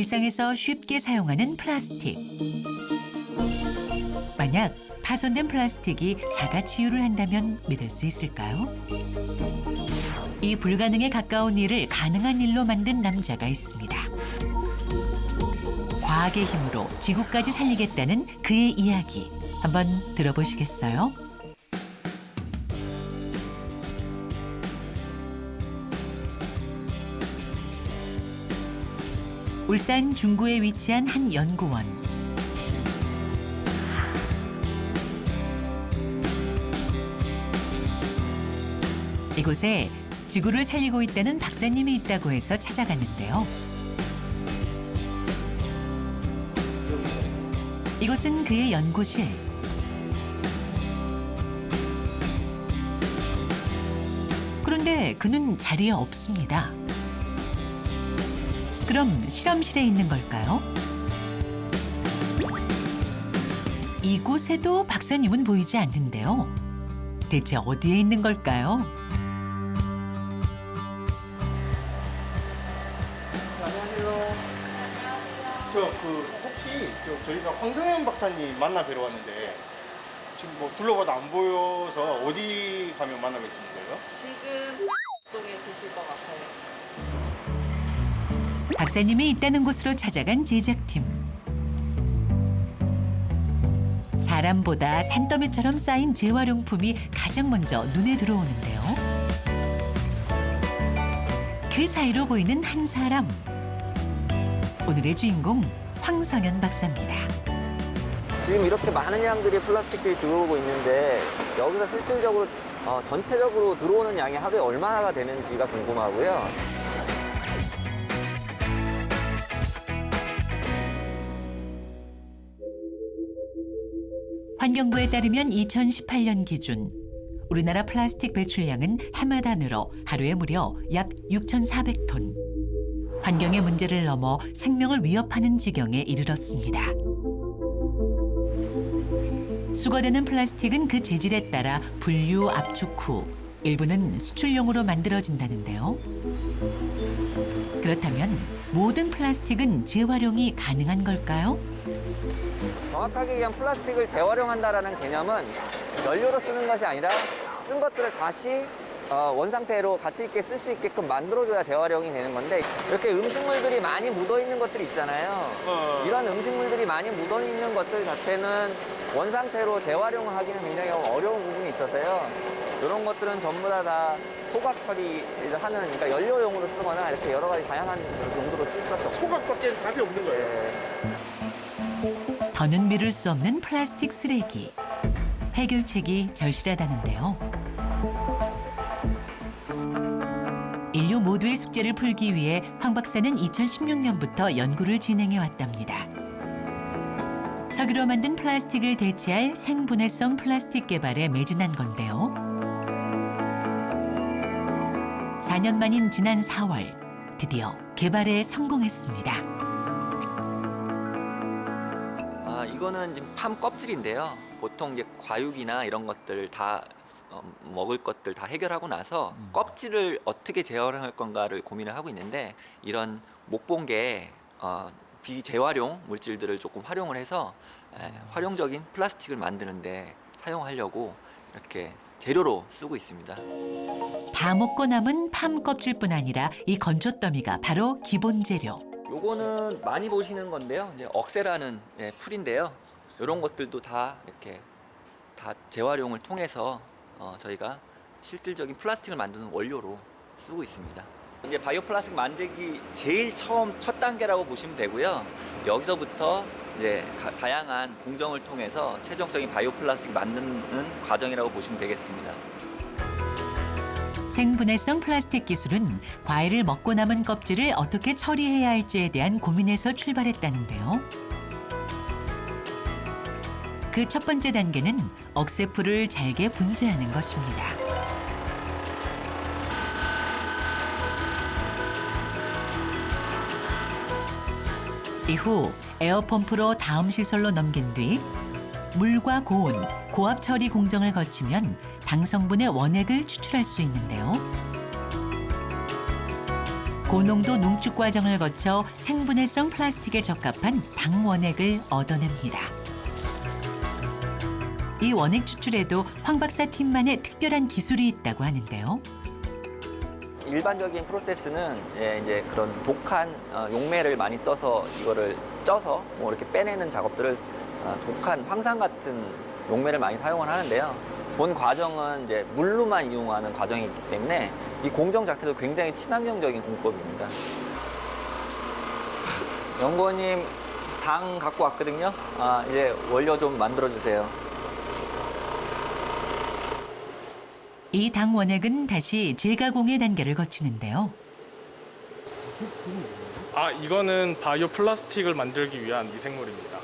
일상에서 쉽게 사용하는 플라스틱. 만약 파손된 플라스틱이 자가 치유를 한다면 믿을 수 있을까요? 이 불가능에 가까운 일을 가능한 일로 만든 남자가 있습니다. 과학의 힘으로 지구까지 살리겠다는 그의 이야기 한번 들어보시겠어요? 울산 중구에 위치한 한 연구원. 이곳에 지구를 살리고 있다는 박사님이 있다고 해서 찾아갔는데요. 이곳은 그의 연구실. 그런데 그는 자리에 없습니다. 그럼 실험실에 있는 걸까요? 이곳에도 박사님은 보이지 않는데요. 대체 어디에 있는 걸까요? 안녕하세요. 혹시 저희가 황성현 박사님 만나 뵈러 왔는데 지금 뭐 둘러봐도 안 보여서 어디 가면 만나 뵐 수 있는 거예요? 지금 동에 계실 것 같아요. 박사님이 있다는 곳으로 찾아간 제작팀. 사람보다 산더미처럼 쌓인 재활용품이 가장 먼저 눈에 들어오는데요. 그 사이로 보이는 한 사람. 오늘의 주인공 황성현 박사입니다. 지금 이렇게 많은 양들의 플라스틱들이 들어오고 있는데 여기서 실질적으로 전체적으로 들어오는 양이 하루에 얼마나 되는지가 궁금하고요. 환경부에 따르면 2018년 기준 우리나라 플라스틱 배출량은 해마다 늘어 하루에 무려 약 6,400톤. 환경의 문제를 넘어 생명을 위협하는 지경에 이르렀습니다. 수거되는 플라스틱은 그 재질에 따라 분류, 압축 후 일부는 수출용으로 만들어진다는데요. 그렇다면 모든 플라스틱은 재활용이 가능한 걸까요? 정확하게 얘기하면 플라스틱을 재활용한다는 개념은 연료로 쓰는 것이 아니라 쓴 것들을 다시 원상태로 가치 있게 쓸 수 있게끔 만들어줘야 재활용이 되는 건데 이렇게 음식물들이 많이 묻어있는 것들이 있잖아요. 이런 음식물들이 많이 묻어있는 것들 자체는 원상태로 재활용을 하기는 굉장히 어려운 부분이 있어서요. 이런 것들은 전부 다 소각 처리를 하는, 그러니까 연료용으로 쓰거나 이렇게 여러 가지 다양한 용도로 쓸 수밖에 없어요. 소각밖에 답이 없는 거예요. 더는 미룰 수 없는 플라스틱 쓰레기. 해결책이 절실하다는데요. 인류 모두의 숙제를 풀기 위해 황 박사는 2016년부터 연구를 진행해 왔답니다. 석유로 만든 플라스틱을 대체할 생분해성 플라스틱 개발에 매진한 건데요. 4년 만인 지난 4월 드디어 개발에 성공했습니다. 이거는 지금 팜 껍질인데요. 보통 이제 과육이나 이런 것들 다 먹을 것들 다 해결하고 나서 껍질을 어떻게 재활용할 건가를 고민을 하고 있는데 이런 목봉계 비재활용 물질들을 조금 활용을 해서 활용적인 플라스틱을 만드는데 사용하려고 이렇게 재료로 쓰고 있습니다. 다 먹고 남은 팜 껍질뿐 아니라 이 건조 더미가 바로 기본 재료. 요거는 많이 보시는 건데요. 이제 억새라는 풀인데요. 이런 것들도 다 이렇게 다 재활용을 통해서 저희가 실질적인 플라스틱을 만드는 원료로 쓰고 있습니다. 이제 바이오 플라스틱 만들기 제일 처음 첫 단계라고 보시면 되고요. 여기서부터 이제 다양한 공정을 통해서 최종적인 바이오 플라스틱 만드는 과정이라고 보시면 되겠습니다. 생분해성 플라스틱 기술은 과일을 먹고 남은 껍질을 어떻게 처리해야 할지에 대한 고민에서 출발했다는데요. 그 첫 번째 단계는 억새풀을 잘게 분쇄하는 것입니다. 이후 에어펌프로 다음 시설로 넘긴 뒤 물과 고온, 고압 처리 공정을 거치면 당성분의 원액을 추출할 수 있는데요. 고농도 농축 과정을 거쳐 생분해성 플라스틱에 적합한 당원액을 얻어냅니다. 이 원액 추출에도 황 박사 팀만의 특별한 기술이 있다고 하는데요. 일반적인 프로세스는 이제 그런 독한 용매를 많이 써서 이거를 쪄서 뭐 이렇게 빼내는 작업들을 독한 황산 같은 용매를 많이 사용을 하는데요. 본 과정은 이제 물로만 이용하는 과정이기 때문에 이 공정 자체도 굉장히 친환경적인 공법입니다. 연구원님 당 갖고 왔거든요. 이제 원료 좀 만들어 주세요. 이 당 원액은 다시 재가공의 단계를 거치는데요. 이거는 바이오 플라스틱을 만들기 위한 미생물입니다.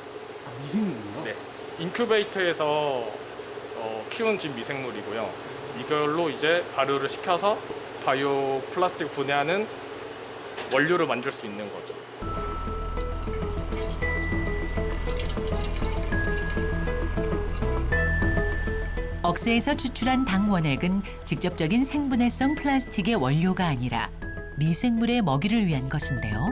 미생물이요? 네. 인큐베이터에서 키운 진 미생물이고요. 이걸로 이제 발효를 시켜서 바이오 플라스틱 분해하는 원료를 만들 수 있는 거죠. 억새에서 추출한 당 원액은 직접적인 생분해성 플라스틱의 원료가 아니라 미생물의 먹이를 위한 것인데요.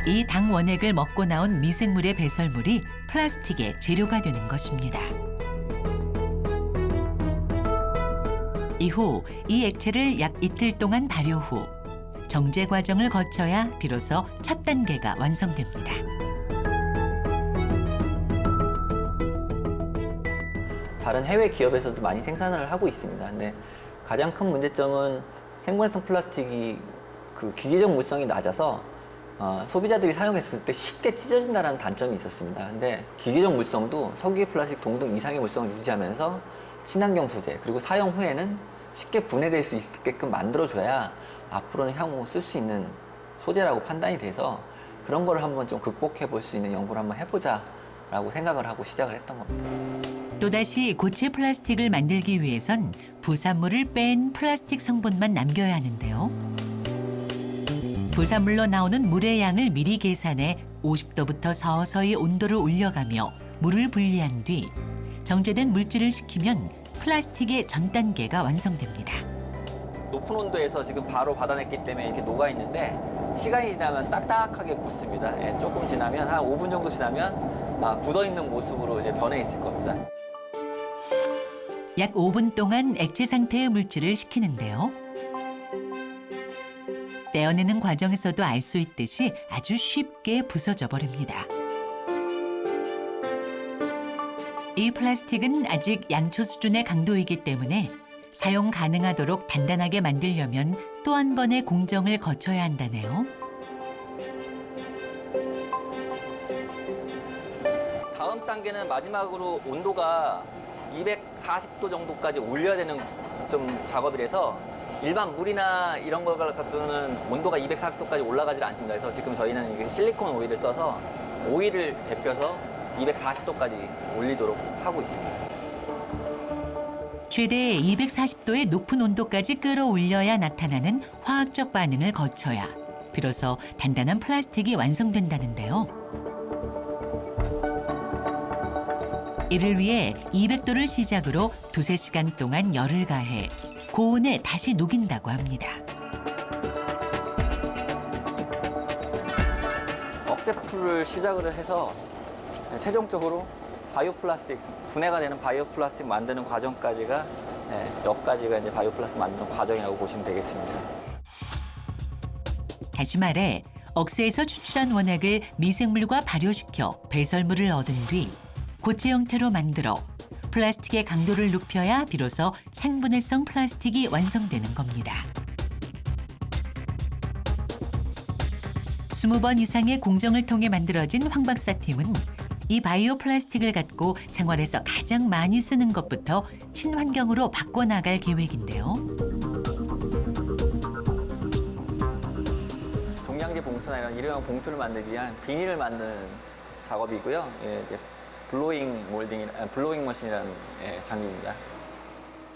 이 당 원액을 먹고 나온 미생물의 배설물이 플라스틱의 재료가 되는 것입니다. 이후 이 액체를 약 이틀 동안 발효 후 정제 과정을 거쳐야 비로소 첫 단계가 완성됩니다. 다른 해외 기업에서도 많이 생산을 하고 있습니다. 근데 가장 큰 문제점은 생분해성 플라스틱이 그 기계적 물성이 낮아서 소비자들이 사용했을 때 쉽게 찢어진다는 단점이 있었습니다. 근데 기계적 물성도 석유의 플라스틱 동등 이상의 물성을 유지하면서 친환경 소재 그리고 사용 후에는 쉽게 분해될 수 있게끔 만들어줘야 앞으로는 향후 쓸 수 있는 소재라고 판단이 돼서 그런 거를 한번 좀 극복해 볼 수 있는 연구를 한번 해보자라고 생각을 하고 시작을 했던 겁니다. 또다시 고체 플라스틱을 만들기 위해선 부산물을 뺀 플라스틱 성분만 남겨야 하는데요. 부산물로 나오는 물의 양을 미리 계산해 50도부터 서서히 온도를 올려가며 물을 분리한 뒤 정제된 물질을 식히면 플라스틱의 전 단계가 완성됩니다. 높은 온도에서 지금 바로 받아냈기 때문에 이렇게 녹아 있는데 시간이 지나면 딱딱하게 굳습니다. 조금 지나면 한 5분 정도 지나면 굳어 있는 모습으로 이제 변해 있을 겁니다. 약 5분 동안 액체 상태의 물질을 식히는데요. 떼어내는 과정에서도 알 수 있듯이 아주 쉽게 부서져 버립니다. 이 플라스틱은 아직 양초 수준의 강도이기 때문에 사용 가능하도록 단단하게 만들려면 또 한 번의 공정을 거쳐야 한다네요. 다음 단계는 마지막으로 온도가 240도 정도까지 올려야 되는 좀 작업이라서 일반 물이나 이런 거 같은 온도가 240도까지 올라가질 않습니다. 그래서 지금 저희는 이게 실리콘 오일을 써서 오일을 데펴서 240도까지 올리도록 하고 있습니다. 최대 240도의 높은 온도까지 끌어올려야 나타나는 화학적 반응을 거쳐야 비로소 단단한 플라스틱이 완성된다는데요. 이를 위해 200도를 시작으로 2~3시간 동안 열을 가해 고온에 다시 녹인다고 합니다. 억세풀을 시작을 해서 최종적으로 바이오 플라스틱, 분해가 되는 바이오 플라스틱 만드는 과정까지가 여기까지가 이제 바이오 플라스틱 만드는 과정이라고 보시면 되겠습니다. 다시 말해 억새에서 추출한 원액을 미생물과 발효시켜 배설물을 얻은 뒤 고체 형태로 만들어 플라스틱의 강도를 높여야 비로소 생분해성 플라스틱이 완성되는 겁니다. 20번 이상의 공정을 통해 만들어진 황 박사 팀은 이 바이오 플라스틱을 갖고 생활에서 가장 많이 쓰는 것부터 친환경으로 바꿔나갈 계획인데요. 종량제 봉투나 이런 일회용 봉투를 만들기 위한 비닐을 만드는 작업이고요. 이제 블로잉 머신이라는 장비입니다.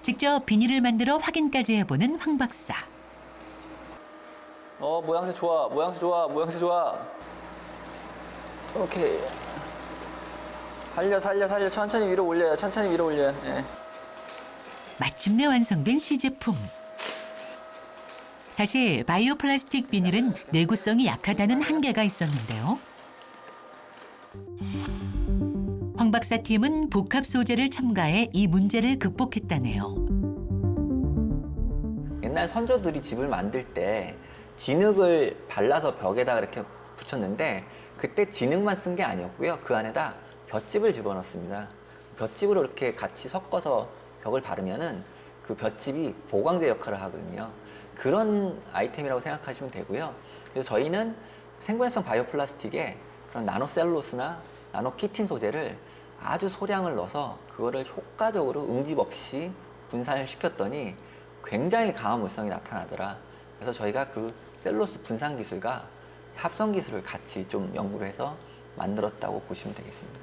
직접 비닐을 만들어 확인까지 해보는 황 박사. 모양새 좋아, 모양새 좋아, 모양새 좋아. 오케이. 살려. 천천히 위로 올려요. 천천히 위로 올려요. 마침내 완성된 시제품. 사실 바이오 플라스틱 비닐은 내구성이 약하다는 한계가 있었는데요. 황 박사 팀은 복합 소재를 첨가해 이 문제를 극복했다네요. 옛날 선조들이 집을 만들 때 진흙을 발라서 벽에다 이렇게 붙였는데 그때 진흙만 쓴 게 아니었고요. 그 안에다 볏짚을 집어넣습니다. 볏짚으로 이렇게 같이 섞어서 벽을 바르면은 그 볏짚이 보강제 역할을 하거든요. 그런 아이템이라고 생각하시면 되고요. 그래서 저희는 생분해성 바이오 플라스틱에 그런 나노셀룰로스나 나노키틴 소재를 아주 소량을 넣어서 그거를 효과적으로 응집 없이 분산을 시켰더니 굉장히 강한 물성이 나타나더라. 그래서 저희가 그 셀룰로스 분산 기술과 합성 기술을 같이 좀 연구를 해서 만들었다고 보시면 되겠습니다.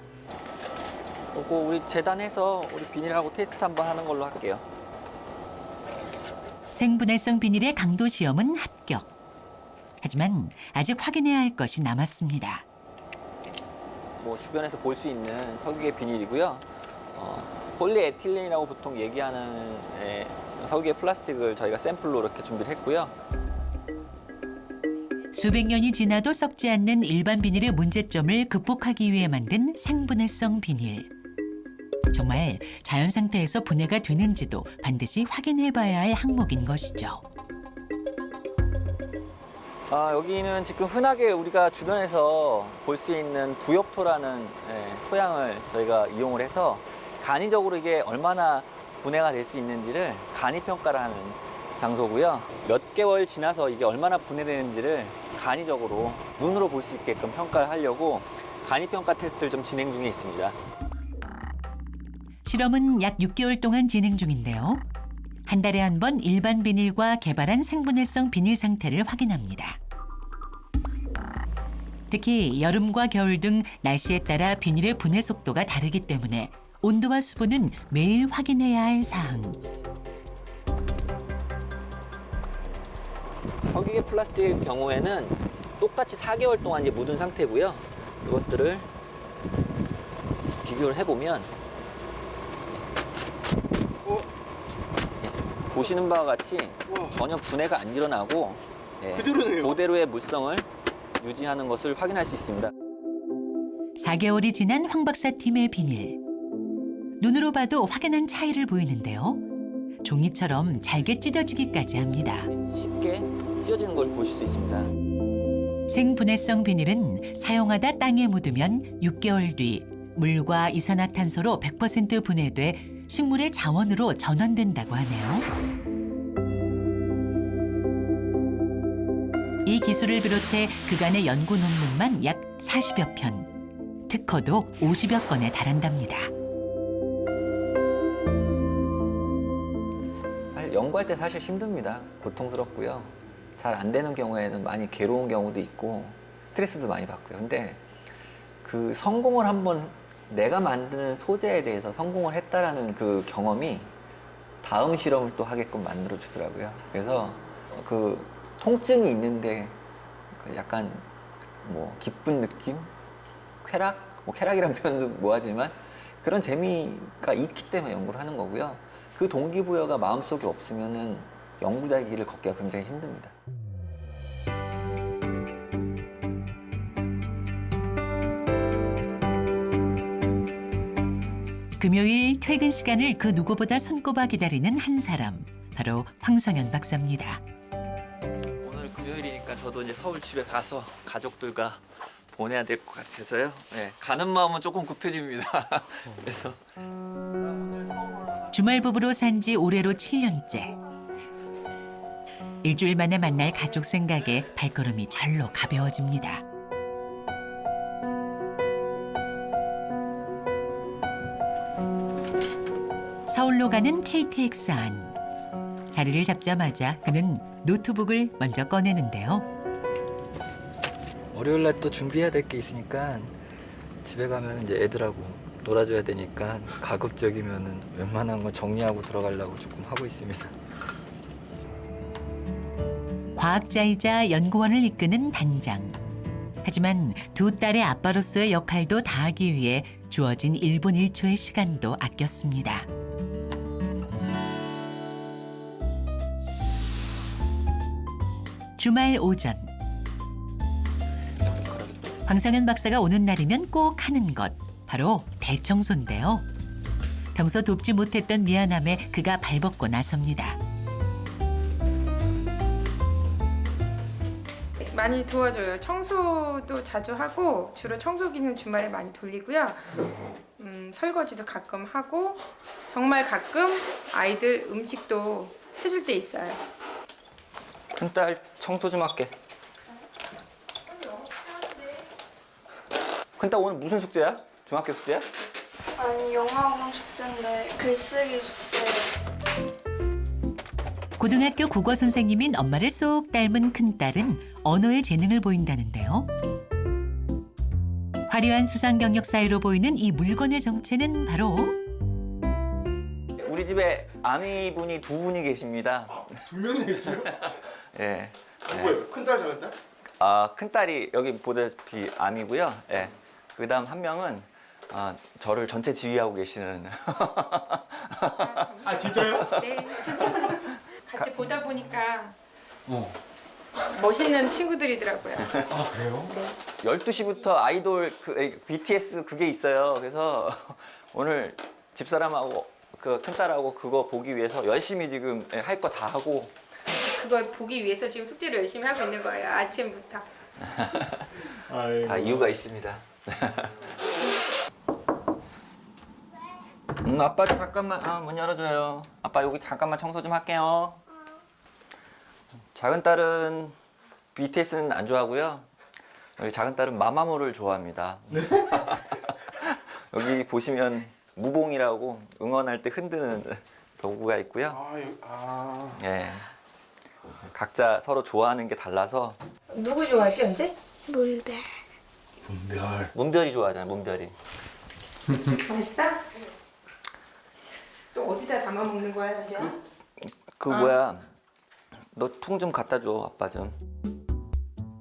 그리고 우리 재단해서 우리 비닐하고 테스트 한번 하는 걸로 할게요. 생분해성 비닐의 강도 시험은 합격. 하지만 아직 확인해야 할 것이 남았습니다. 뭐 주변에서 볼 수 있는 석유계 비닐이고요. 폴리에틸렌이라고 보통 얘기하는 석유계 플라스틱을 저희가 샘플로 이렇게 준비를 했고요. 수백 년이 지나도 썩지 않는 일반 비닐의 문제점을 극복하기 위해 만든 생분해성 비닐. 정말 자연 상태에서 분해가 되는지도 반드시 확인해봐야 할 항목인 것이죠. 여기는 지금 흔하게 우리가 주변에서 볼 수 있는 부엽토라는 토양을 저희가 이용을 해서 간이적으로 이게 얼마나 분해가 될 수 있는지를 간이 평가를 하는 장소고요. 몇 개월 지나서 이게 얼마나 분해되는지를 간이적으로 눈으로 볼 수 있게끔 평가를 하려고 간이 평가 테스트를 좀 진행 중에 있습니다. 실험은 약 6개월 동안 진행 중인데요. 한 달에 한 번 일반 비닐과 개발한 생분해성 비닐 상태를 확인합니다. 특히 여름과 겨울 등 날씨에 따라 비닐의 분해 속도가 다르기 때문에 온도와 수분은 매일 확인해야 할 사항. 석유계 플라스틱 경우에는 똑같이 4개월 동안 이제 묻은 상태고요. 이것들을 비교를 해보면 보시는 바와 같이 전혀 분해가 안 일어나고 그대로네요. 그대로의 물성을 유지하는 것을 확인할 수 있습니다. 4개월이 지난 황 박사 팀의 비닐. 눈으로 봐도 확연한 차이를 보이는데요. 종이처럼 잘게 찢어지기까지 합니다. 쉽게 찢어지는 걸 보실 수 있습니다. 생분해성 비닐은 사용하다 땅에 묻으면 6개월 뒤 물과 이산화탄소로 100% 분해돼 식물의 자원으로 전환된다고 하네요. 이 기술을 비롯해 그간의 연구 논문만 약 40여 편, 특허도 50여 건에 달한답니다. 연구할 때 사실 힘듭니다. 고통스럽고요. 잘 안 되는 경우에는 많이 괴로운 경우도 있고 스트레스도 많이 받고요. 근데 그 성공을 한번 내가 만드는 소재에 대해서 성공을 했다라는 그 경험이 다음 실험을 또 하게끔 만들어 주더라고요. 그래서 그 통증이 있는데 약간 뭐 기쁜 느낌, 쾌락, 뭐 쾌락이라는 표현도 뭐하지만 그런 재미가 있기 때문에 연구를 하는 거고요. 그 동기부여가 마음속에 없으면은 연구자의 길을 걷기가 굉장히 힘듭니다. 금요일 퇴근 시간을 그 누구보다 손꼽아 기다리는 한 사람, 바로 황성현 박사입니다. 오늘 금요일이니까 저도 이제 서울 집에 가서 가족들과 보내야 될 것 같아서요. 네, 가는 마음은 조금 급해집니다. 그래서 주말 부부로 산 지 올해로 7년째. 일주일 만에 만날 가족 생각에 발걸음이 절로 가벼워집니다. 서울로 가는 KTX 안. 자리를 잡자마자 그는 노트북을 먼저 꺼내는데요. 월요일 날 또 준비해야 될 게 있으니까 집에 가면 이제 애들하고 놀아줘야 되니까 가급적이면은 웬만한 거 정리하고 들어가려고 조금 하고 있습니다. 과학자이자 연구원을 이끄는 단장. 하지만 두 딸의 아빠로서의 역할도 다하기 위해 주어진 1분 1초의 시간도 아꼈습니다. 주말 오전. 황성현 박사가 오는 날이면 꼭 하는 것, 바로 대청소인데요. 평소 돕지 못했던 미안함에 그가 발벗고 나섭니다. 많이 도와줘요. 청소도 자주 하고 주로 청소기는 주말에 많이 돌리고요. 설거지도 가끔 하고 정말 가끔 아이들 음식도 해줄 때 있어요. 큰딸 청소 좀 할게. 큰딸 오늘 무슨 숙제야? 중학교 숙제야? 아니 영어학원 숙제인데 글쓰기 숙제. 고등학교 국어 선생님인 엄마를 쏙 닮은 큰딸은 언어의 재능을 보인다는데요. 화려한 수상 경력 사이로 보이는 이 물건의 정체는 바로 우리 집에 아미분이 두 분이 계십니다. 두 명이 있어요? 예. 누구예요? 큰딸 작은딸? 아, 큰딸이 여기 보다시피 아미고요. 예. 그다음 한 명은 저를 전체 지휘하고 계시는 아 진짜요? 네. 같이 보다 보니까 멋있는 친구들이더라고요. 아 그래요? 12시부터 아이돌 BTS 그게 있어요. 그래서 오늘 집사람하고 그 큰딸하고 그거 보기 위해서 열심히 지금 할 거 다 하고 그거 보기 위해서 지금 숙제를 열심히 하고 있는 거예요. 아침부터. 아이고. 다 이유가 있습니다. 아빠 잠깐만 문 열어줘요. 아빠 여기 잠깐만 청소 좀 할게요. 작은 딸은 BTS는 안 좋아하고요. 여기 작은 딸은 마마무를 좋아합니다. 여기 보시면 무봉이라고 응원할 때 흔드는 도구가 있고요. 예. 각자 서로 좋아하는 게 달라서 누구 좋아하지 언제? 물배. 문별이 좋아하잖아요. 문별이. 맛있어? 또 어디다 담아 먹는 거야 언제? 그 뭐야? 너 통 좀 갖다 줘, 아빠 좀.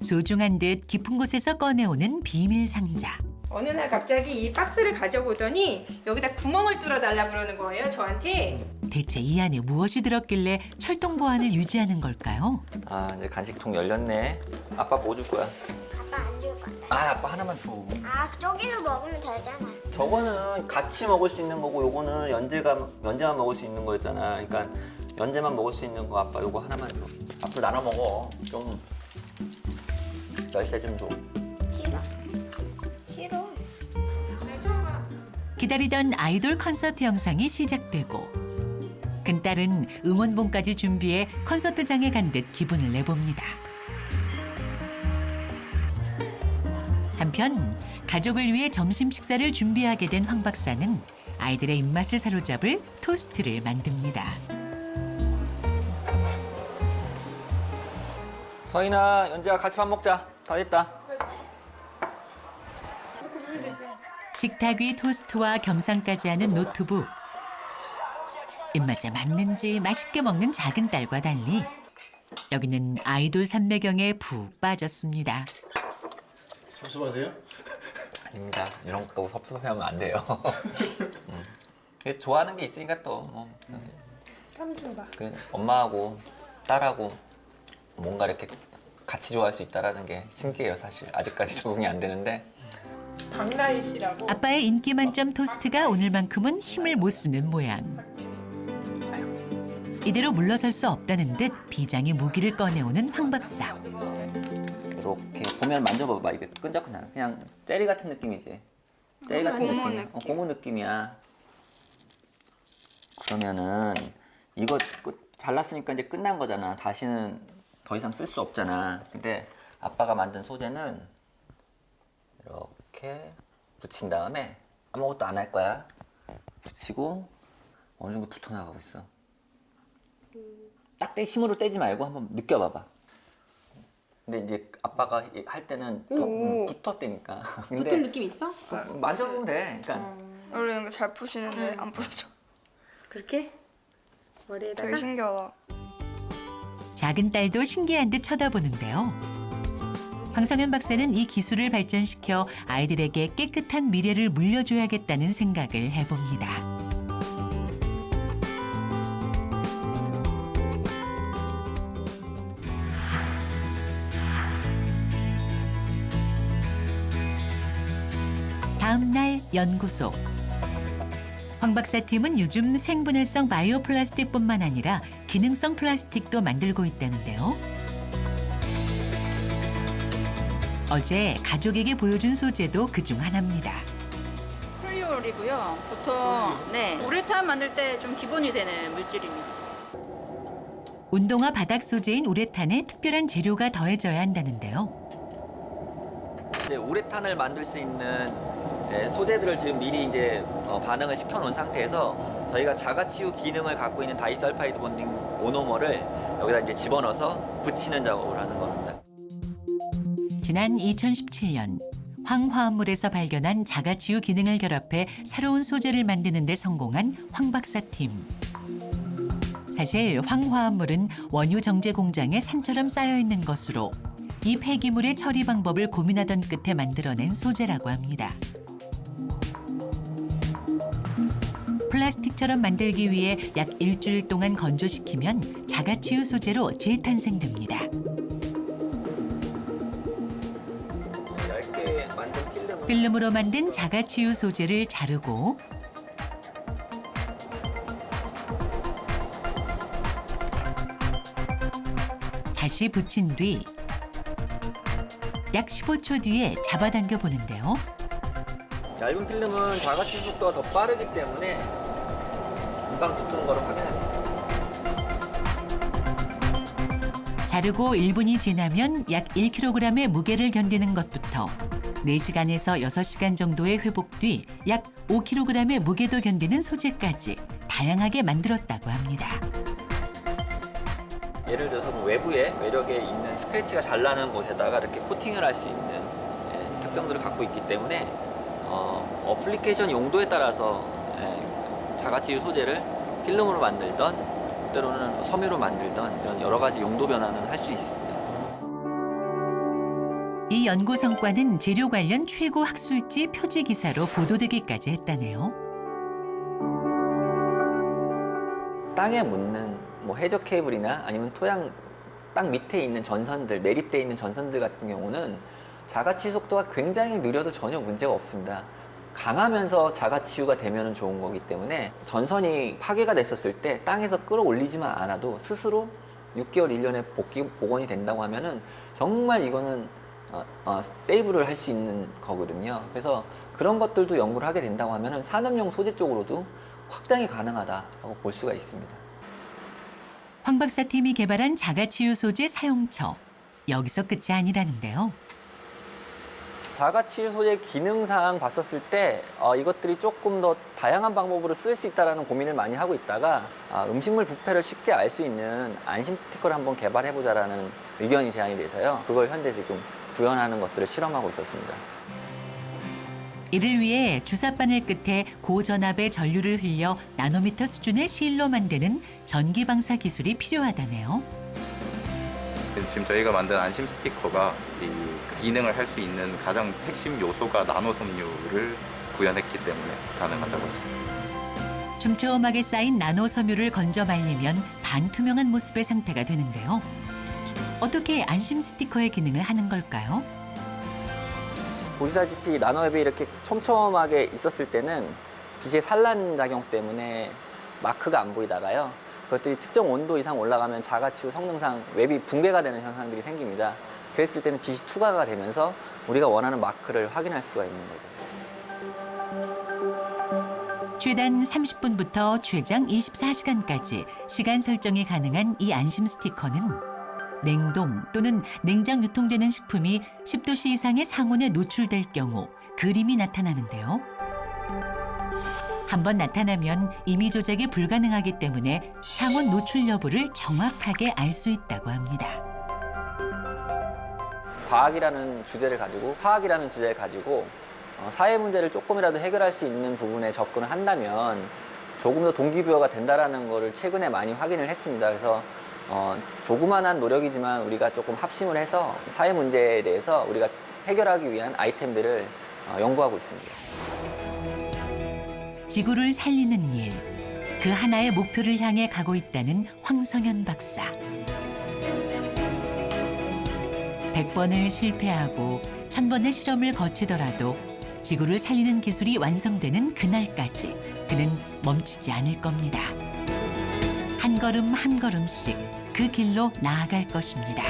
소중한 듯 깊은 곳에서 꺼내오는 비밀 상자. 어느 날 갑자기 이 박스를 가져오더니 여기다 구멍을 뚫어 달라 그러는 거예요 저한테. 대체 이 안에 무엇이 들었길래 철통 보안을 유지하는 걸까요? 아, 이제 간식통 열렸네. 아빠 뭐 줄 거야? 아빠 안 줄 거야. 아, 아빠 하나만 줘. 아 저기서 먹으면 되잖아. 저거는 같이 먹을 수 있는 거고, 요거는 연재만 먹을 수 있는 거였잖아. 그러니까 연재만 먹을 수 있는 거 아빠 요거 하나만 줘. 앞으로 나눠 먹어. 좀 열쇠 좀 줘. 싫어. 싫어. 기다리던 아이돌 콘서트 영상이 시작되고 큰딸은 응원봉까지 준비해 콘서트장에 간 듯 기분을 내봅니다. 한편 가족을 위해 점심 식사를 준비하게 된 황 박사는 아이들의 입맛을 사로잡을 토스트를 만듭니다. 서인아, 연재야 같이 밥 먹자. 다 됐다. 식탁 위 토스트와 겸상까지 하는 노트북. 입맛에 맞는지 맛있게 먹는 작은 딸과 달리 여기는 아이돌 산매경에 푹 빠졌습니다. 섭섭하세요? 아닙니다. 이런 거 보고 섭섭해하면 안 돼요. 좋아하는 게 있으니까 또 그 엄마하고 딸하고 뭔가 이렇게 같이 좋아할 수 있다는 게 신기해요. 사실 아직까지 적응이 안 되는데. 박나희 씨라고. 아빠의 인기 만점 토스트가 오늘만큼은 힘을 못 쓰는 모양. 이대로 물러설 수 없다는 듯 비장의 무기를 꺼내오는 황 박사. 이렇게 보면 만져봐봐. 이게 끈적끈적 그냥 젤리 같은 느낌이지. 젤리 같은 고무 느낌. 느낌. 고무 느낌이야. 그러면은 이거 잘랐으니까 이제 끝난 거잖아. 다시는 더 이상 쓸 수 없잖아. 근데 아빠가 만든 소재는 이렇게 붙인 다음에 아무것도 안 할 거야. 붙이고 어느 정도 붙어 나가고 있어. 딱 힘으로 떼지 말고 한번 느껴봐봐. 근데 이제 아빠가 할 때는 더 붙었다니까. 근데 붙은 느낌 있어? 만져보면 돼. 그러니까 원래 이런 거 잘 푸시는데 안 부서져. 그렇게? 머리에다가? 되게 신기하다. 작은 딸도 신기한 듯 쳐다보는데요. 황성현 박사는 이 기술을 발전시켜 아이들에게 깨끗한 미래를 물려줘야겠다는 생각을 해봅니다. 다음 날 연구소. 황 박사 팀은 요즘 생분해성 바이오 플라스틱뿐만 아니라 기능성 플라스틱도 만들고 있다는데요. 어제 가족에게 보여준 소재도 그중 하나입니다. 폴리올이고요. 보통 우레탄 만들 때 좀 기본이 되는 물질입니다. 운동화 바닥 소재인 우레탄에 특별한 재료가 더해져야 한다는데요. 이제 우레탄을 만들 수 있는 소재들을 지금 미리 이제 반응을 시켜놓은 상태에서 저희가 자가치유 기능을 갖고 있는 다이설파이드 본딩 모노머를 여기다 이제 집어넣어서 붙이는 작업을 하는 겁니다. 지난 2017년 황화합물에서 발견한 자가치유 기능을 결합해 새로운 소재를 만드는 데 성공한 황 박사 팀. 사실 황화합물은 원유 정제 공장에 산처럼 쌓여 있는 것으로 이 폐기물의 처리 방법을 고민하던 끝에 만들어낸 소재라고 합니다. 플라스틱처럼 만들기 위해 약 일주일 동안 건조시키면 자가치유 소재로 재탄생됩니다. 얇게 만든 필름으로 만든 자가치유 소재를 자르고 다시 붙인 뒤 약 15초 뒤에 잡아당겨 보는데요. 얇은 필름은 자가치유 속도가 더 빠르기 때문에 금방 붙는 거를 확인할 수 있습니다. 자르고 1분이 지나면 약 1kg의 무게를 견디는 것부터 4시간에서 6시간 정도의 회복 뒤 약 5kg의 무게도 견디는 소재까지 다양하게 만들었다고 합니다. 예를 들어서 외부에 외력에 있는 스크래치가 잘 나는 곳에다가 이렇게 코팅을 할 수 있는 특성들을 갖고 있기 때문에 어플리케이션 용도에 따라서 자가치유 소재를 필름으로 만들던 때로는 섬유로 만들던 이런 여러 가지 용도 변화는 할 수 있습니다. 이 연구 성과는 재료 관련 최고 학술지 표지 기사로 보도되기까지 했다네요. 땅에 묻는 해적 케이블이나 아니면 토양 땅 밑에 있는 전선들, 매립되어 있는 전선들 같은 경우는 자가치유 속도가 굉장히 느려도 전혀 문제가 없습니다. 강하면서 자가치유가 되면 좋은 거기 때문에 전선이 파괴가 됐었을 때 땅에서 끌어올리지만 않아도 스스로 6개월, 1년에 복원이 된다고 하면은 정말 이거는 세이브를 할 수 있는 거거든요. 그래서 그런 것들도 연구를 하게 된다고 하면은 산업용 소재 쪽으로도 확장이 가능하다고 볼 수가 있습니다. 황 박사 팀이 개발한 자가치유 소재 사용처. 여기서 끝이 아니라는데요. 자가치유 소재 기능상 봤었을 때 이것들이 조금 더 다양한 방법으로 쓸 수 있다는 고민을 많이 하고 있다가 음식물 부패를 쉽게 알 수 있는 안심 스티커를 한번 개발해보자라는 의견이 제안이 돼서요. 그걸 현재 지금 구현하는 것들을 실험하고 있었습니다. 이를 위해 주사바늘 끝에 고전압의 전류를 흘려 나노미터 수준의 실로 만드는 전기방사 기술이 필요하다네요. 지금 저희가 만든 안심 스티커가 이 기능을 할 수 있는 가장 핵심 요소가 나노 섬유를 구현했기 때문에 가능하다고 할 수 있습니다. 촘촘하게 쌓인 나노 섬유를 건져 말리면 반투명한 모습의 상태가 되는데요. 어떻게 안심 스티커의 기능을 하는 걸까요? 보시다시피 나노웹이 이렇게 촘촘하게 있었을 때는 빛의 산란 작용 때문에 마크가 안 보이다가요. 그것들이 특정 온도 이상 올라가면 자가치유 성능상 웹이 붕괴가 되는 현상들이 생깁니다. 그랬을 때는 빛이 투과가 되면서 우리가 원하는 마크를 확인할 수가 있는 거죠. 최단 30분부터 최장 24시간까지 시간 설정이 가능한 이 안심 스티커는 냉동 또는 냉장 유통되는 식품이 10도씨 이상의 상온에 노출될 경우 그림이 나타나는데요. 한번 나타나면 임의 조작이 불가능하기 때문에 상온 노출 여부를 정확하게 알 수 있다고 합니다. 과학이라는 주제를 가지고 화학이라는 주제를 가지고 사회 문제를 조금이라도 해결할 수 있는 부분에 접근을 한다면 조금 더 동기부여가 된다는 거를 최근에 많이 확인을 했습니다. 그래서 조그만한 노력이지만 우리가 조금 합심을 해서 사회 문제에 대해서 우리가 해결하기 위한 아이템들을 연구하고 있습니다. 지구를 살리는 일, 그 하나의 목표를 향해 가고 있다는 황성현 박사. 100번을 실패하고 1000번의 실험을 거치더라도 지구를 살리는 기술이 완성되는 그날까지 그는 멈추지 않을 겁니다. 한 걸음 한 걸음씩 그 길로 나아갈 것입니다.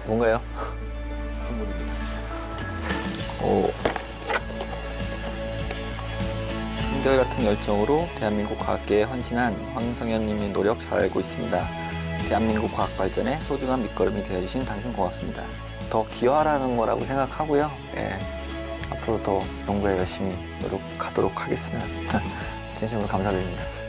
뭔가요? 선물입니다. 오. 한결같은 열정으로 대한민국 과학계에 헌신한 황성현님의 노력 잘 알고 있습니다. 대한민국 과학 발전에 소중한 밑거름이 되어주신 당신 고맙습니다. 더 기여하라는 거라고 생각하고요. 예, 앞으로 더 연구에 열심히 노력하도록 하겠습니다. 진심으로 감사드립니다.